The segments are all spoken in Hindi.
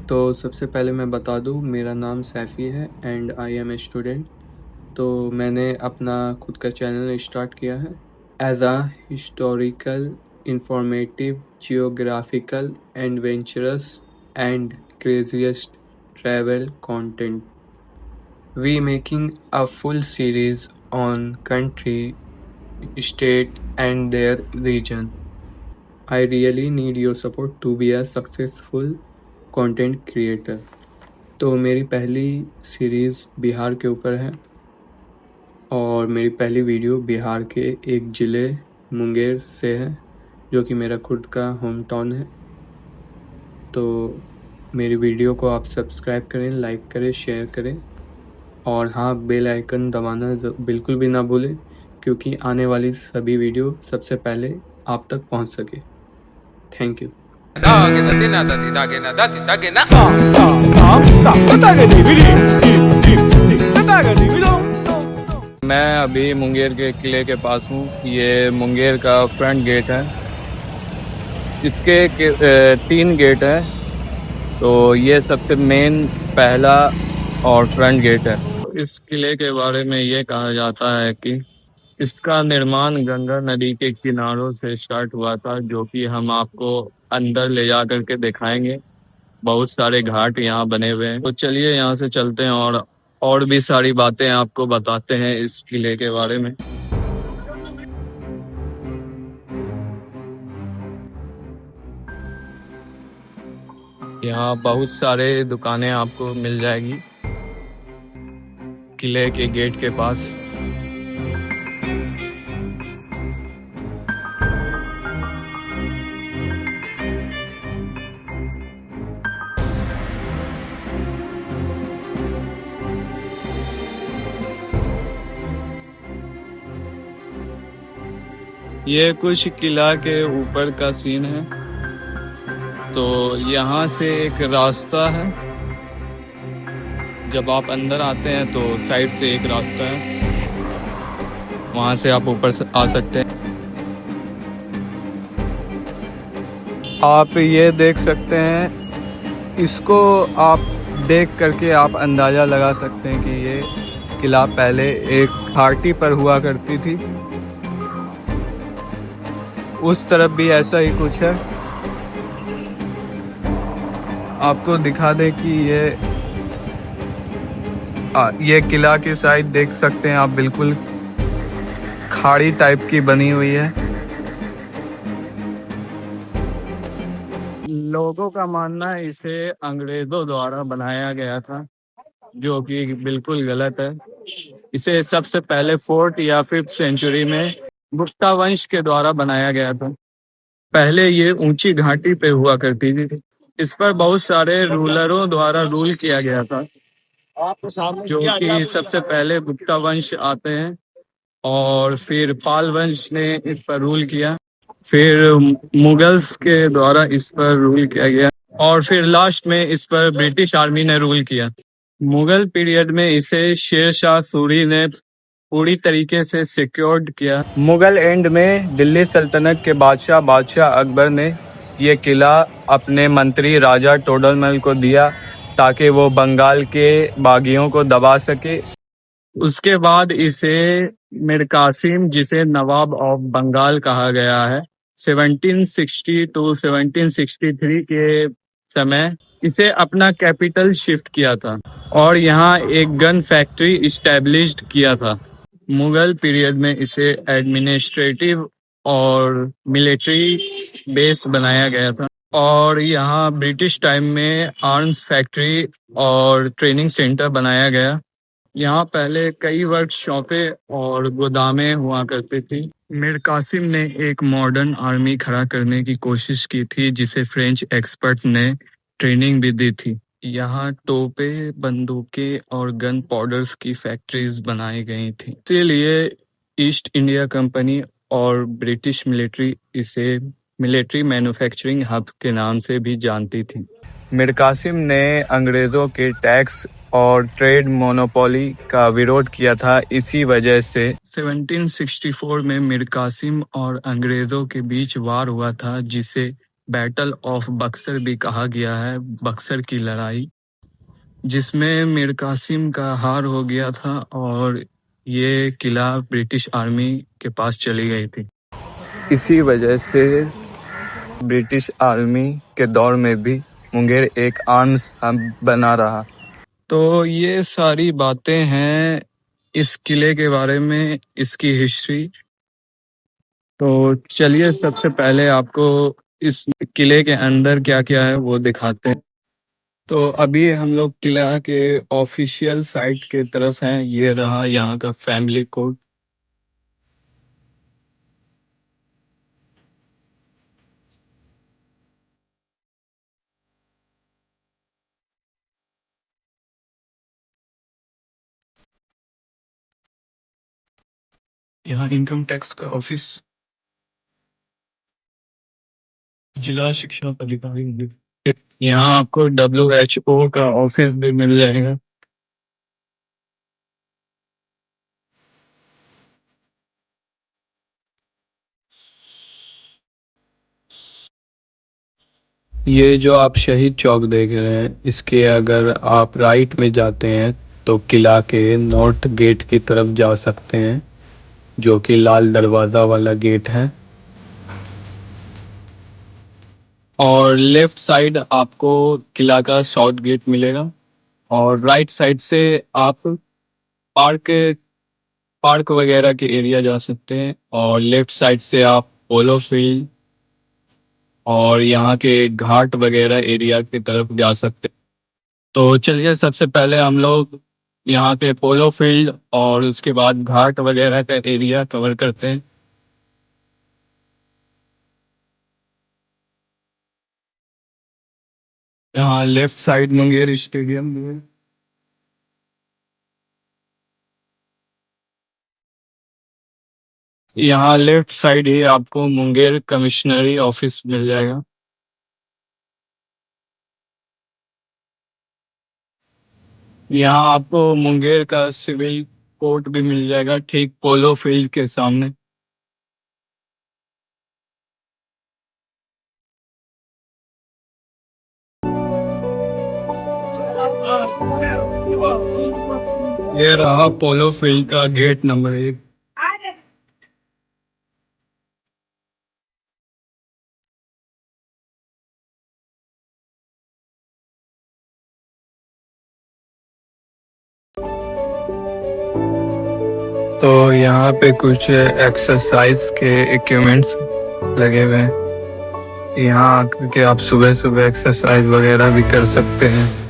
तो सबसे पहले मैं बता दूँ, मेरा नाम सैफ़ी है and I am a student. तो मैंने अपना खुद का चैनल स्टार्ट किया है as a historical, informative, geographical, adventurous and craziest travel content. We making a full series on country, state and their region. I really need your support to be a successful content creator. तो मेरी पहली सीरीज़ बिहार के ऊपर है और मेरी पहली वीडियो बिहार के एक ज़िले मुंगेर से है, जो कि मेरा खुद का होम टाउन है। तो मेरी वीडियो को आप सब्सक्राइब करें, लाइक करें, शेयर करें और हाँ, बेल आइकन दबाना बिल्कुल भी ना भूलें, क्योंकि आने वाली सभी वीडियो सबसे पहले आप तक पहुंच सके। Thank you. मैं अभी मुंगेर के किले के पास हूँ। ये मुंगेर का फ्रंट गेट है। इसके 3 गेट है, तो ये सबसे मेन पहला और फ्रंट गेट है। इस किले के बारे में ये कहा जाता है कि इसका निर्माण गंगा नदी के किनारों से स्टार्ट हुआ था, जो कि हम आपको अंदर ले जा करके दिखाएंगे। बहुत सारे घाट यहाँ बने हुए हैं, तो चलिए यहाँ से चलते हैं और भी सारी बातें आपको बताते हैं इस किले के बारे में। यहाँ बहुत सारे दुकानें आपको मिल जाएगी किले के गेट के पास। ये कुछ किला के ऊपर का सीन है। तो यहाँ से एक रास्ता है, जब आप अंदर आते हैं तो साइड से एक रास्ता है, वहाँ से आप ऊपर आ सकते हैं। आप ये देख सकते हैं, इसको आप देख करके आप अंदाज़ा लगा सकते हैं कि ये किला पहले एक घाटी पर हुआ करती थी। उस तरफ भी ऐसा ही कुछ है। आपको दिखा दें कि ये किला की साइड देख सकते हैं आप, बिल्कुल खाड़ी टाइप की बनी हुई है। लोगों का मानना है इसे अंग्रेजों द्वारा बनाया गया था, जो कि बिल्कुल गलत है। इसे सबसे पहले 4th या 5th सेंचुरी में गुप्ता वंश के द्वारा बनाया गया था। पहले ये ऊंची घाटी पे हुआ करती थी। इस पर बहुत सारे रूलरों द्वारा रूल किया गया था, जो कि सबसे पहले गुप्ता वंश आते हैं और फिर पाल वंश ने इस पर रूल किया, फिर मुगल्स के द्वारा इस पर रूल किया गया और फिर लास्ट में इस पर ब्रिटिश आर्मी ने रूल किया। मुगल पीरियड में इसे शेर शाह सूरी ने पूरी तरीके से सिक्योर्ड किया। मुगल एंड में दिल्ली सल्तनत के बादशाह अकबर ने ये किला अपने मंत्री राजा टोडरमल को दिया, ताकि वो बंगाल के बागियों को दबा सके। उसके बाद इसे मीर कासिम, जिसे नवाब ऑफ बंगाल कहा गया है, 1760 to 1763 के समय इसे अपना कैपिटल शिफ्ट किया था और यहाँ एक गन फैक्ट्री इस्टेब्लिश्ड किया था। मुगल पीरियड में इसे एडमिनिस्ट्रेटिव और मिलिट्री बेस बनाया गया था और यहाँ ब्रिटिश टाइम में आर्म्स फैक्ट्री और ट्रेनिंग सेंटर बनाया गया। यहाँ पहले कई वर्कशॉपें और गोदामें हुआ करती थी। मीर कासिम ने एक मॉडर्न आर्मी खड़ा करने की कोशिश की थी, जिसे फ्रेंच एक्सपर्ट ने ट्रेनिंग भी दी थी। यहाँ तोपें, बंदूकें और गन पाउडर्स की फैक्ट्रीज बनाई गई थी। इसीलिए ईस्ट इंडिया कंपनी और ब्रिटिश मिलिट्री इसे मिलिट्री मैन्युफैक्चरिंग हब के नाम से भी जानती थी। मीर कासिम ने अंग्रेज़ों के टैक्स और ट्रेड मोनोपोली का विरोध किया था। इसी वजह से 1764 में मीर कासिम और अंग्रेज़ों के बीच वार हुआ था, जिसे बैटल ऑफ बक्सर भी कहा गया है, बक्सर की लड़ाई, जिसमें मीर कासिम का हार हो गया था और ये किला ब्रिटिश आर्मी के पास चली गई थी। इसी वजह से ब्रिटिश आर्मी के दौर में भी मुंगेर एक आर्म्स हब बना रहा। तो ये सारी बातें हैं इस किले के बारे में, इसकी हिस्ट्री। तो चलिए सबसे पहले आपको इस किले के अंदर क्या क्या है वो दिखाते हैं। तो अभी हम लोग किला के ऑफिशियल साइट के तरफ हैं। ये रहा यहाँ का फैमिली कोड। यहाँ इनकम टैक्स का ऑफिस, जिला शिक्षा अधिकारी, यहाँ आपको WHO का ऑफिस भी मिल जाएगा। ये जो आप शहीद चौक देख रहे हैं, इसके अगर आप राइट में जाते हैं तो किला के नॉर्थ गेट की तरफ जा सकते हैं, जो कि लाल दरवाजा वाला गेट है। और लेफ्ट साइड आपको किला का साउथ गेट मिलेगा। और राइट साइड से आप पार्क पार्क वगैरह के एरिया जा सकते हैं। और लेफ्ट साइड से आप पोलो फील्ड और यहाँ के घाट वगैरह एरिया की तरफ जा सकते हैं। तो चलिए सबसे पहले हम लोग यहाँ पे पोलो फील्ड और उसके बाद घाट वगैरह का एरिया कवर करते हैं। यहाँ लेफ्ट साइड मुंगेर स्टेडियम भी है। यहाँ लेफ्ट साइड ही आपको मुंगेर कमिश्नरी ऑफिस मिल जाएगा। यहाँ आपको मुंगेर का सिविल कोर्ट भी मिल जाएगा, ठीक पोलो फील्ड के सामने। ये रहा पोलो फील्ड का गेट नंबर 1। तो यहाँ पे कुछ एक्सरसाइज के इक्विपमेंट्स लगे हुए हैं। यहाँ आकर के आप सुबह सुबह एक्सरसाइज वगैरह भी कर सकते हैं।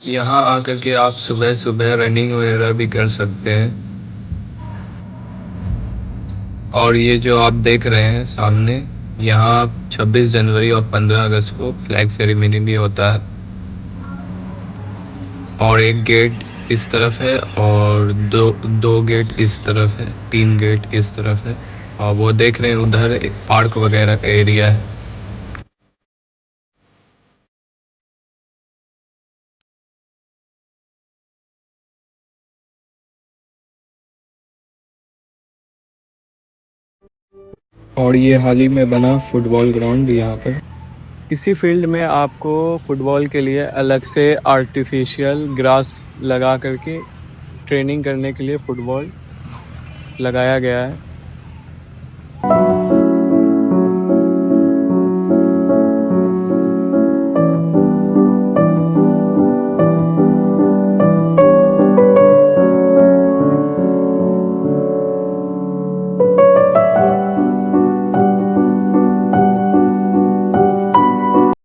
यहाँ आकर के आप सुबह सुबह रनिंग वगैरह भी कर सकते हैं। और ये जो आप देख रहे हैं सामने, यहाँ 26 जनवरी और 15 अगस्त को फ्लैग सेरेमनी भी होता है। और एक गेट इस तरफ है और दो दो गेट इस तरफ है, 3 गेट इस तरफ है। और वो देख रहे हैं उधर एक पार्क वगैरह का एरिया है। और ये हाल ही में बना फुटबॉल ग्राउंड यहाँ पर। इसी फील्ड में आपको फुटबॉल के लिए अलग से आर्टिफिशियल ग्रास लगा करके ट्रेनिंग करने के लिए फुटबॉल लगाया गया है।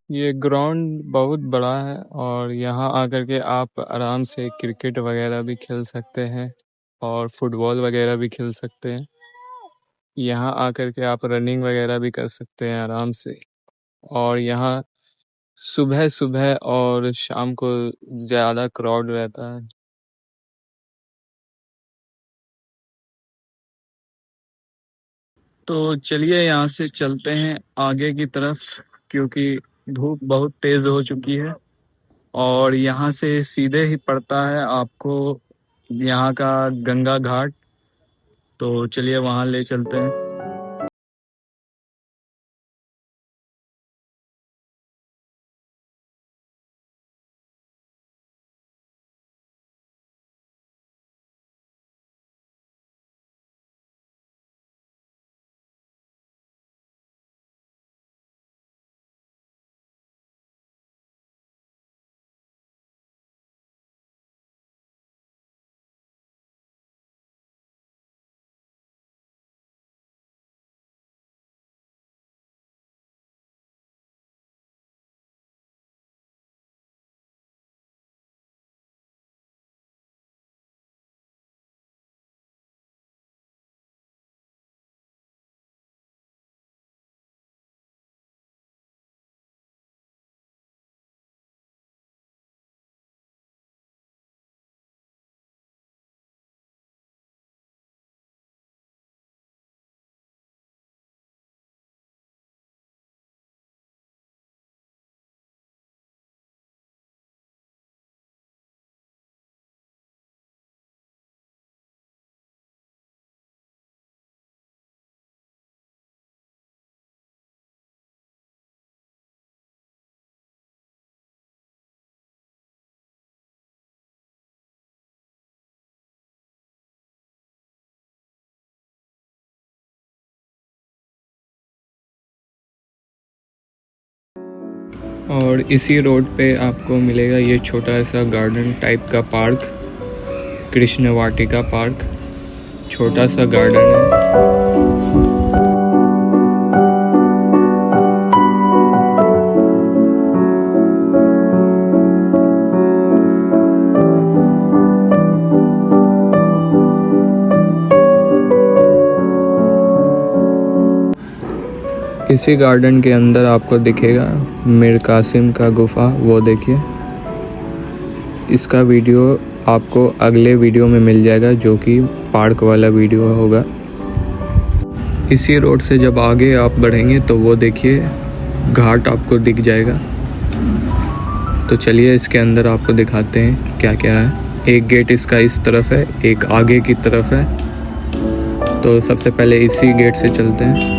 ये ग्राउंड बहुत बड़ा है और यहाँ आकर के आप आराम से क्रिकेट वगैरह भी खेल सकते हैं और फुटबॉल वगैरह भी खेल सकते हैं। यहाँ आकर के आप रनिंग वगैरह भी कर सकते हैं आराम से। और यहाँ सुबह सुबह और शाम को ज़्यादा क्राउड रहता है। तो चलिए यहाँ से चलते हैं आगे की तरफ, क्योंकि धूप बहुत तेज हो चुकी है और यहाँ से सीधे ही पड़ता है आपको यहाँ का गंगा घाट। तो चलिए वहाँ ले चलते हैं। और इसी रोड पे आपको मिलेगा ये छोटा सा गार्डन टाइप का पार्क, कृष्ण वाटिका पार्क। छोटा सा गार्डन है। इसी गार्डन के अंदर आपको दिखेगा मीर कासिम का गुफा, वो देखिए। इसका वीडियो आपको अगले वीडियो में मिल जाएगा, जो कि पार्क वाला वीडियो होगा। इसी रोड से जब आगे आप बढ़ेंगे तो वो देखिए घाट आपको दिख जाएगा। तो चलिए इसके अंदर आपको दिखाते हैं क्या क्या है। एक गेट इसका इस तरफ है, एक आगे की तरफ है। तो सबसे पहले इसी गेट से चलते हैं।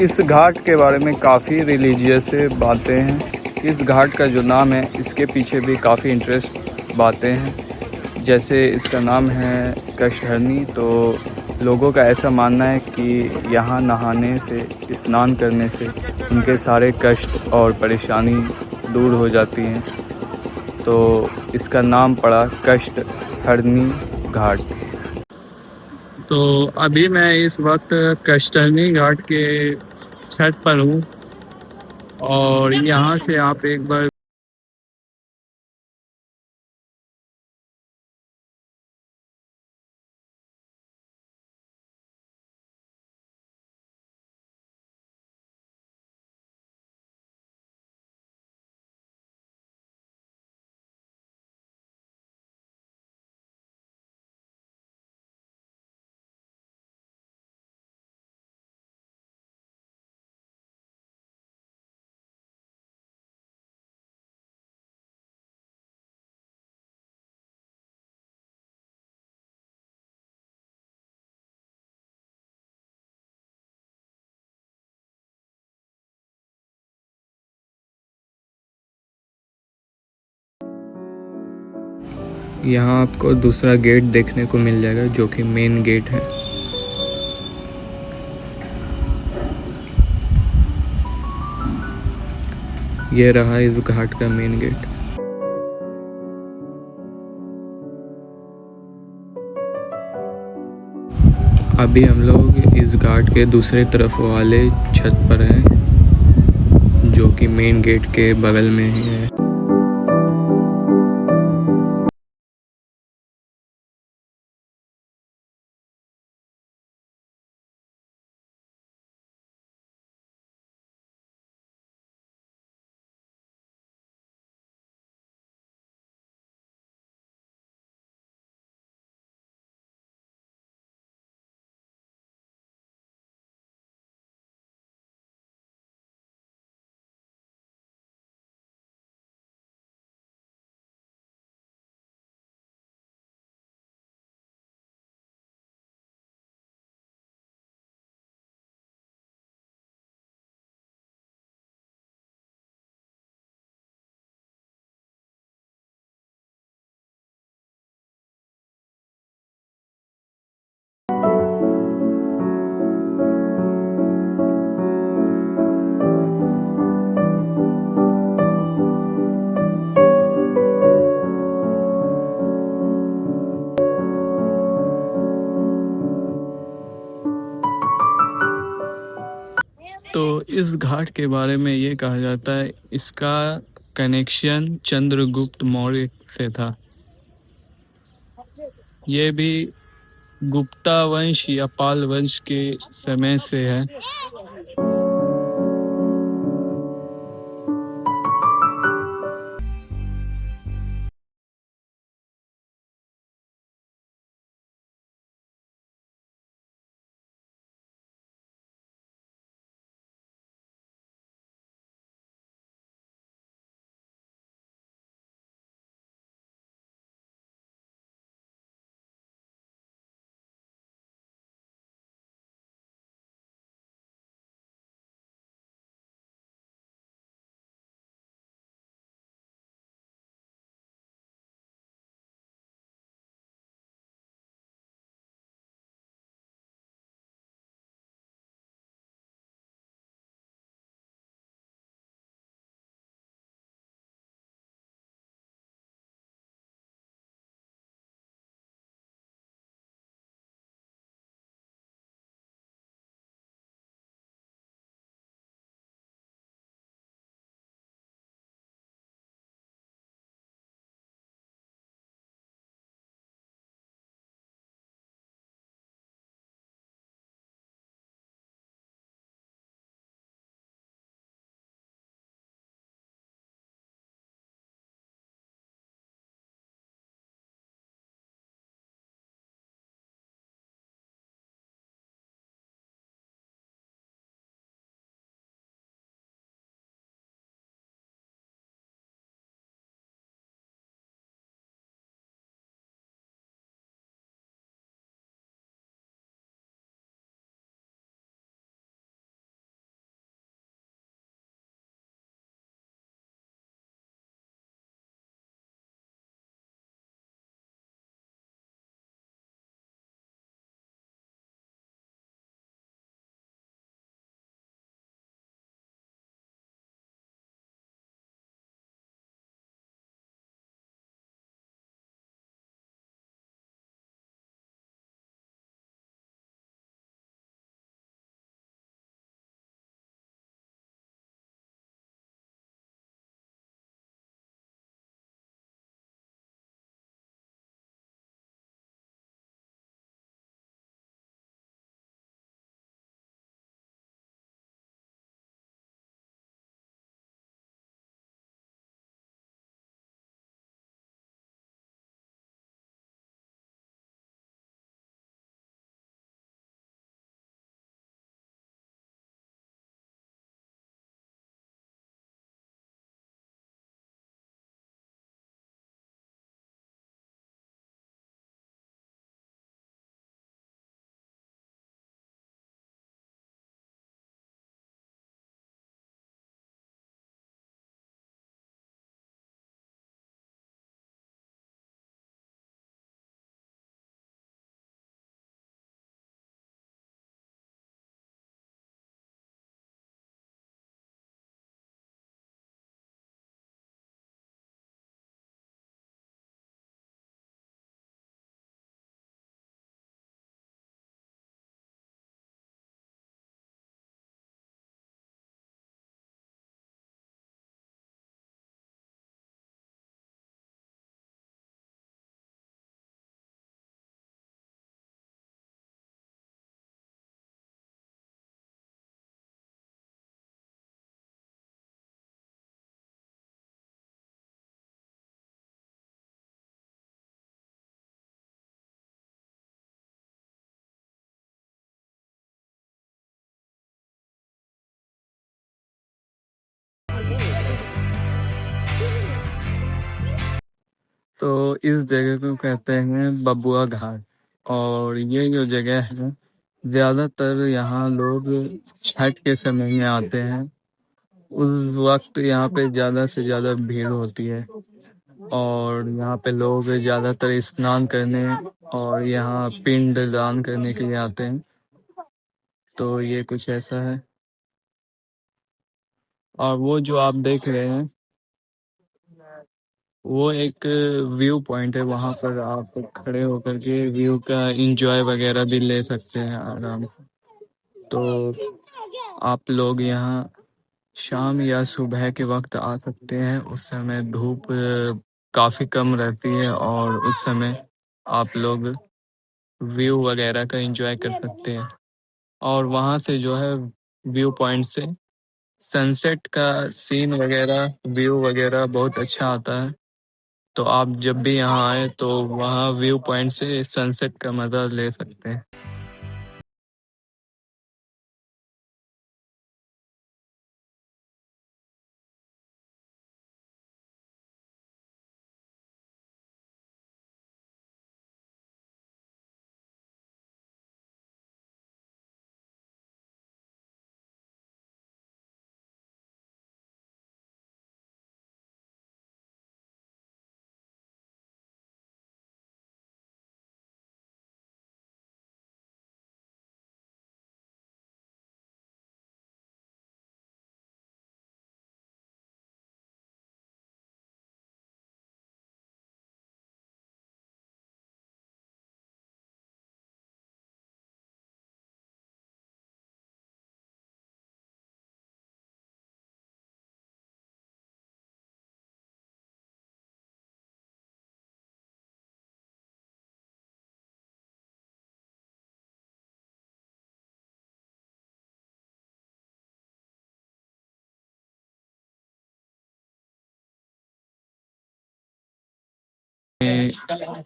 इस घाट के बारे में काफ़ी रिलीजियस बातें हैं। इस घाट का जो नाम है, इसके पीछे भी काफ़ी इंटरेस्ट बातें हैं। जैसे इसका नाम है कष्टहरणी, तो लोगों का ऐसा मानना है कि यहाँ नहाने से, स्नान करने से उनके सारे कष्ट और परेशानी दूर हो जाती हैं। तो इसका नाम पड़ा कष्टहरणी घाट। तो अभी मैं इस वक्त कष्टहरणी घाट के छत पर हूँ और यहाँ से आप एक बार यहाँ आपको दूसरा गेट देखने को मिल जाएगा, जो कि मेन गेट है। ये रहा इस घाट का मेन गेट। अभी हम लोग इस घाट के दूसरे तरफ वाले छत पर हैं, जो कि मेन गेट के बगल में ही है। तो इस घाट के बारे में ये कहा जाता है, इसका कनेक्शन चंद्रगुप्त मौर्य से था। ये भी गुप्ता वंश या पाल वंश के समय से है। तो इस जगह को कहते हैं बबुआ घाट। और ये जो जगह है, ज़्यादातर यहाँ लोग छठ के समय में आते हैं। उस वक्त यहाँ पे ज़्यादा से ज़्यादा भीड़ होती है और यहाँ पे लोग ज़्यादातर स्नान करने और यहाँ पिंड दान करने के लिए आते हैं। तो ये कुछ ऐसा है। और वो जो आप देख रहे हैं, वो एक व्यू पॉइंट है। वहाँ पर आप खड़े होकर के व्यू का एंजॉय वगैरह भी ले सकते हैं आराम से। तो आप लोग यहाँ शाम या सुबह के वक्त आ सकते हैं। उस समय धूप काफ़ी कम रहती है और उस समय आप लोग व्यू वगैरह का एंजॉय कर सकते हैं। और वहाँ से जो है व्यू पॉइंट से सनसेट का सीन वगैरह, व्यू वगैरह बहुत अच्छा आता है। तो आप जब भी यहाँ आए तो वहाँ व्यू पॉइंट से सनसेट का मज़ा ले सकते हैं।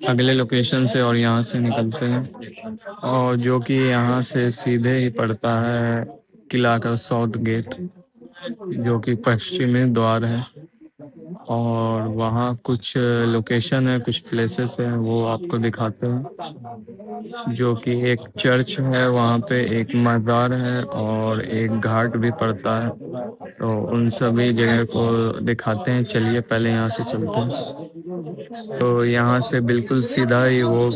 अगले लोकेशन से और यहाँ से निकलते हैं, और जो कि यहाँ से सीधे ही पड़ता है किला का साउथ गेट, जो कि पश्चिमी द्वार है। और वहाँ कुछ लोकेशन है, कुछ प्लेसेस हैं, वो आपको दिखाते हैं। जो कि एक चर्च है, वहाँ पे एक मज़ार है और एक घाट भी पड़ता है। तो उन सभी जगह को दिखाते हैं। चलिए पहले यहाँ से चलते हैं। तो यहाँ से बिल्कुल सीधा ही वो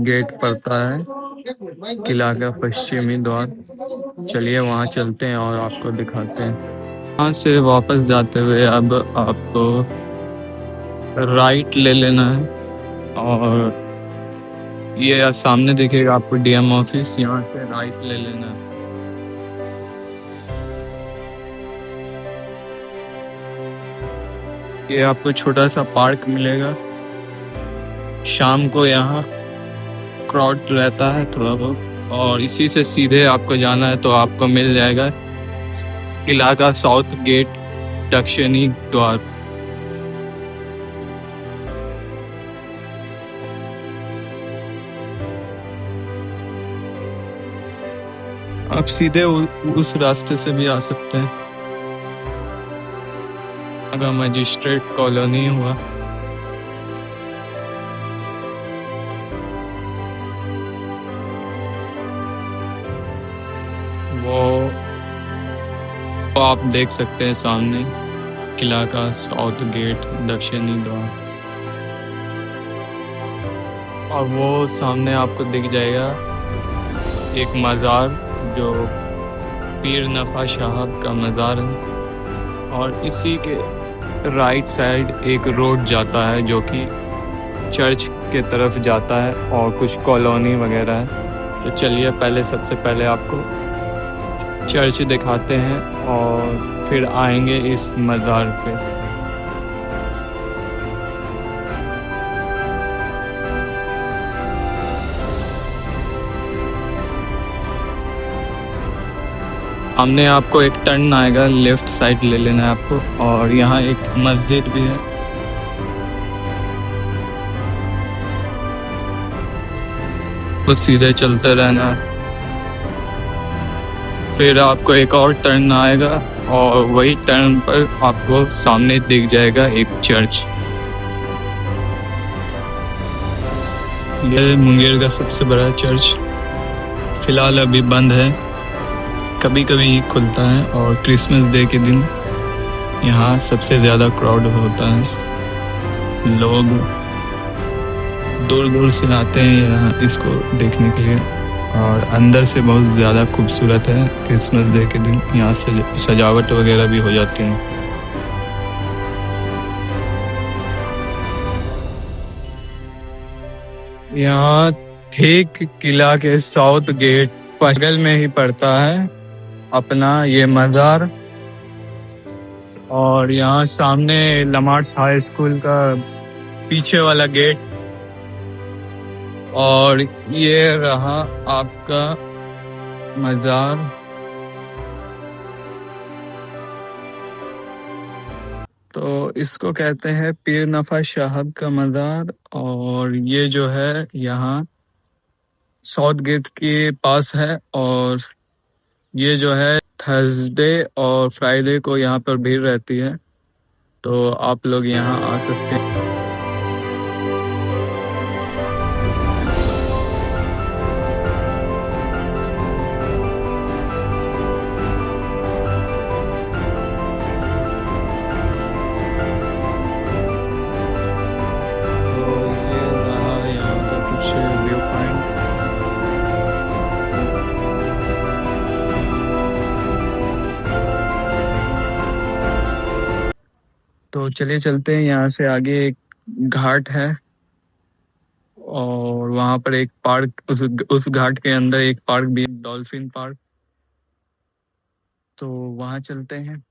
गेट पड़ता है, किला का पश्चिमी द्वार। चलिए वहाँ चलते हैं और आपको दिखाते हैं। यहाँ से वापस जाते हुए अब आपको राइट ले लेना है और ये सामने दिखेगा आपको डीएम ऑफिस, यहाँ से राइट ले लेना है। ये आपको छोटा सा पार्क मिलेगा। शाम को यहाँ क्राउड रहता है थोड़ा बहुत, और इसी से सीधे आपको जाना है तो आपको मिल जाएगा किला का साउथ गेट, दक्षिणी द्वार। आप सीधे उस रास्ते से भी आ सकते हैं। अगर मजिस्ट्रेट कॉलोनी हुआ, वो आप देख सकते हैं सामने किला का साउथ गेट, दक्षिणी द्वार। और वो सामने आपको दिख जाएगा एक मज़ार, जो पीर नफ़ा साहब का मज़ार है। और इसी के राइट साइड एक रोड जाता है जो कि चर्च के तरफ जाता है और कुछ कॉलोनी वगैरह है। तो चलिए पहले सबसे पहले आपको चर्च दिखाते हैं और फिर आएंगे इस मज़ार पे। हमने आपको एक टर्न आएगा, लेफ्ट साइड ले लेना है आपको, और यहाँ एक मस्जिद भी है। तो सीधे चलते रहना है। फिर आपको एक और टर्न आएगा और वही टर्न पर आपको सामने दिख जाएगा एक चर्च। ये मुंगेर का सबसे बड़ा चर्च फिलहाल अभी बंद है, कभी कभी ही खुलता है और क्रिसमस डे के दिन यहाँ सबसे ज़्यादा क्राउड होता है। लोग दूर दूर से आते हैं यहाँ इसको देखने के लिए और अंदर से बहुत ज़्यादा खूबसूरत है। क्रिसमस डे के दिन यहाँ से सजावट वगैरह भी हो जाती है। यहाँ ठीक किला के साउथ गेट बगल में ही पड़ता है अपना ये मज़ार, और यहाँ सामने लमार्स हाई स्कूल का पीछे वाला गेट, और ये रहा आपका मज़ार। तो इसको कहते हैं पीर नफा साहब का मज़ार, और ये जो है यहाँ साउथ गेट के पास है। और ये जो है थर्सडे और फ्राइडे को यहाँ पर भीड़ रहती है, तो आप लोग यहाँ आ सकते हैं। तो ये रहा यहाँ का कुछ व्यू पॉइंट। तो चलिए चलते हैं, यहाँ से आगे एक घाट है और वहाँ पर एक पार्क, उस घाट के अंदर एक पार्क भी, डॉल्फिन पार्क, तो वहाँ चलते हैं।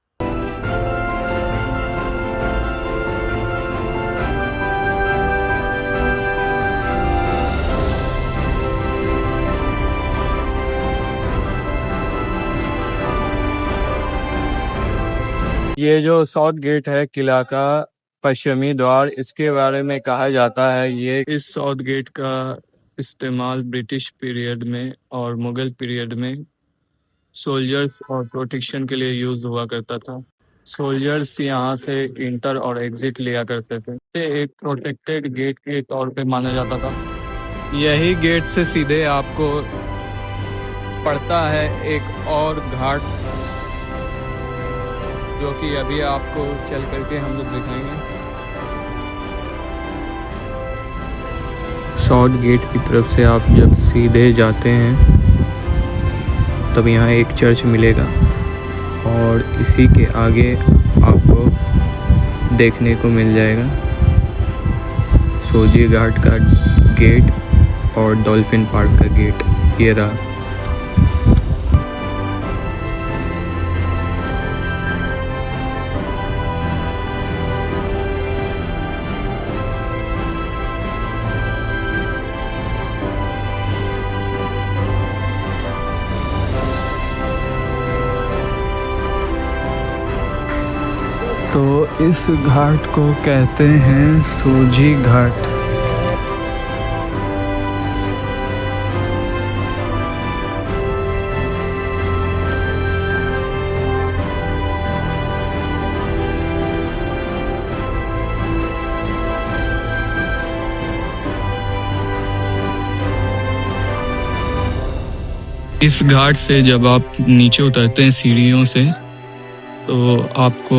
ये जो साउथ गेट है किला का पश्चिमी द्वार, इसके बारे में कहा जाता है ये इस साउथ गेट का इस्तेमाल ब्रिटिश पीरियड में और मुगल पीरियड में सोल्जर्स और प्रोटेक्शन के लिए यूज हुआ करता था। सोल्जर्स यहाँ से इंटर और एग्जिट लिया करते थे। ये एक प्रोटेक्टेड गेट के तौर पे माना जाता था। यही गेट से सीधे आपको पड़ता है एक और घाट, जो कि अभी आपको चल करके हम लोग दिखाएंगे। साउथ गेट की तरफ से आप जब सीधे जाते हैं तब यहाँ एक चर्च मिलेगा, और इसी के आगे आपको देखने को मिल जाएगा सोजी घाट का गेट और डॉल्फिन पार्क का गेट। ये रहा। तो इस घाट को कहते हैं सोजी घाट। इस घाट से जब आप नीचे उतरते हैं सीढ़ियों से, तो आपको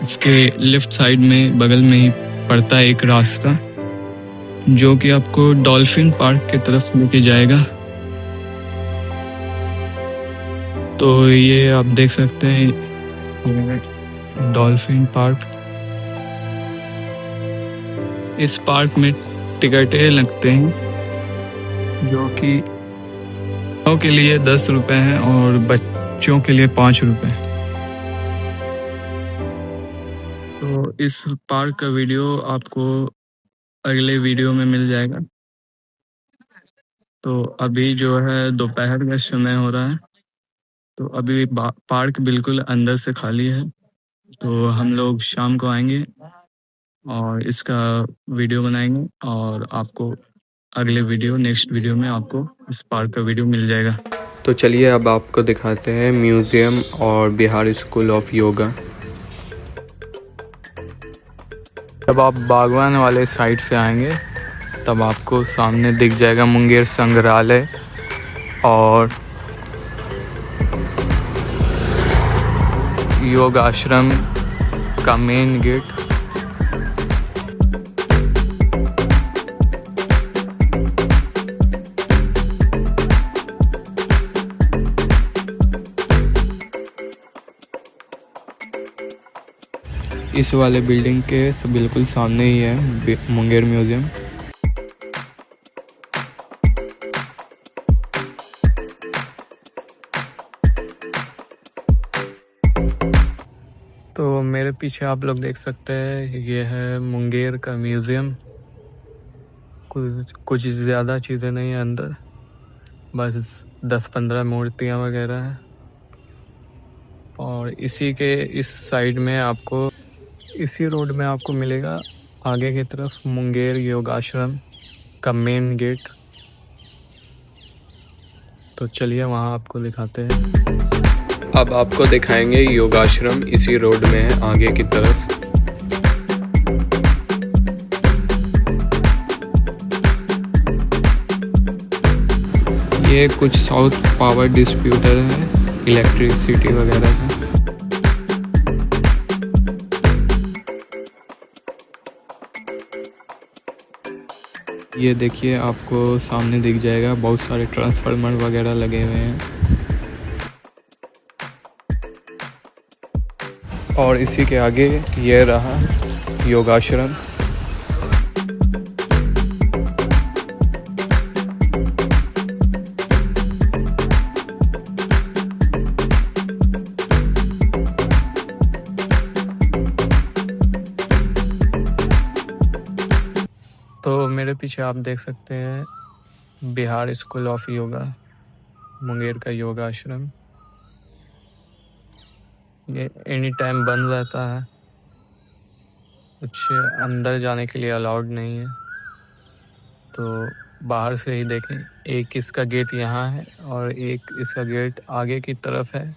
इसके लेफ्ट साइड में बगल में ही पड़ता है एक रास्ता, जो कि आपको डॉल्फिन पार्क की तरफ लेके जाएगा। तो ये आप देख सकते हैं डॉल्फिन पार्क। इस पार्क में टिकटें लगते हैं, जो कि बच्चों के लिए 10 रुपए हैं और बच्चों के लिए 5 रुपए। तो इस पार्क का वीडियो आपको अगले वीडियो में मिल जाएगा। तो अभी जो है दोपहर का समय हो रहा है, तो अभी पार्क बिल्कुल अंदर से खाली है। तो हम लोग शाम को आएंगे और इसका वीडियो बनाएंगे, और आपको अगले वीडियो, नेक्स्ट वीडियो में आपको इस पार्क का वीडियो मिल जाएगा। तो चलिए अब आपको दिखाते हैं म्यूज़ियम और बिहार स्कूल ऑफ योगा। जब आप बागवान वाले साइड से आएंगे तब आपको सामने दिख जाएगा मुंगेर संग्रहालय और योग आश्रम का मेन गेट। इस वाले बिल्डिंग के बिल्कुल सामने ही है मुंगेर म्यूजियम। तो मेरे पीछे आप लोग देख सकते हैं, ये है मुंगेर का म्यूजियम। कुछ ज़्यादा चीज़ें नहीं है अंदर, बस 10-15 मूर्तियाँ वगैरह हैं। और इसी के इस साइड में आपको, इसी रोड में आपको मिलेगा आगे की तरफ मुंगेर योगाश्रम का मेन गेट। तो चलिए वहाँ आपको दिखाते हैं। अब आपको दिखाएंगे योगाश्रम, इसी रोड में है आगे की तरफ। ये कुछ साउथ पावर डिस्ट्रीब्यूटर है इलेक्ट्रिसिटी वगैरह का। ये देखिए, आपको सामने दिख जाएगा बहुत सारे ट्रांसफार्मर वगैरह लगे हुए हैं। और इसी के आगे ये रहा योगाश्रम। तो मेरे पीछे आप देख सकते हैं बिहार स्कूल ऑफ योगा, मुंगेर का योगा आश्रम। ये एनी टाइम बंद रहता है, कुछ अंदर जाने के लिए अलाउड नहीं है। तो बाहर से ही देखें, एक इसका गेट यहाँ है और एक इसका गेट आगे की तरफ है।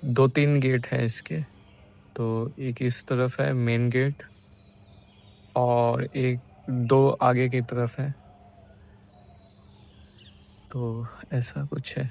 2-3 गेट हैं इसके। तो एक इस तरफ है मेन गेट और एक 2 आगे की तरफ है। तो ऐसा कुछ है।